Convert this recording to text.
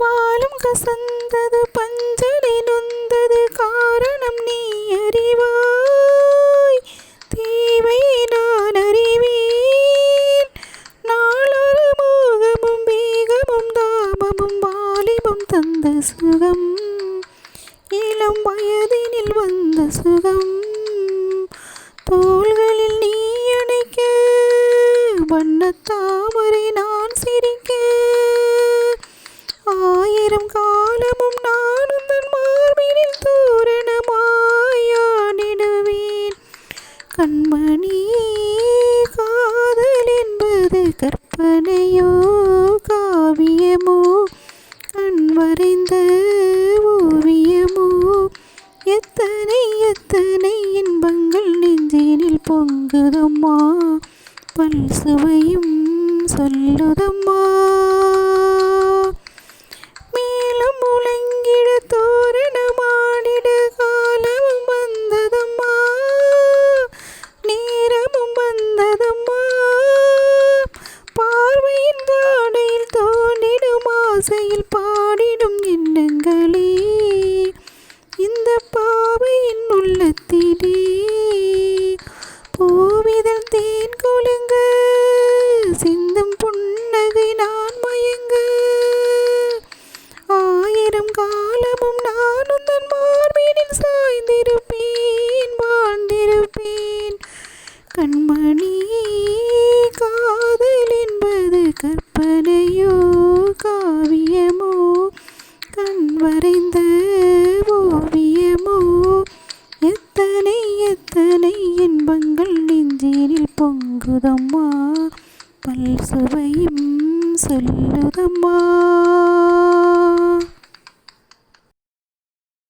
பாலும் கசந்தது பஞ்சனை நொந்தது காரணம் நீ அறிவாய். தீவை நான் அறிவேன். நாளொரு மோகமும் வேகமும் தாபமும் வாலிபம் தந்த சுகம், இளம் வயதினில் வந்த சுகம். தோள்களில் நீ அணைக்க வண்ணத்தாமரை நான் சிரிக்க, ஆயிரம் காலமும் நான் உந்தன் மார்பினில் தோரணமாயாடிடுவேன். கண்மணி, காதல் என்பது கற்பனையோ காவியமோ கண் வரைந்த ஓவியமோ? எத்தனை எத்தனை இன்பங்கள் நெஞ்சினில் பொங்குதம்மா, பல் சுவையும் சொல்லுதம்மா. மேலும் முழங்கிட தோரணமாடிட காலமும் வந்ததம்மா, நேரமும் வந்ததம்மா. பார்வையின் தாடையில் தோன்றிடும் ஆசையில் பாடிடும் எண்ணங்களே, இந்த பாவையின் உள்ளத்திலே பூவிதழ் தேன் குலுங்க சிந்தும் புன்னகை நான் மயங்க. ஆயிரம் காலமும் நான் உந்தன் மார்பினில் சாய்ந்திருப்பேன், வாழ்ந்திருப்பேன். கண்மணி, காதல் என்பது கற்பனையோ காவியமோ கண் வரைந்த ஓவியமோ? எத்தனை எத்தனை இன்பங்கள் நெஞ்சினில் பொங்குதம்மா, பல் சுவையும் சொல்லுதம்மா.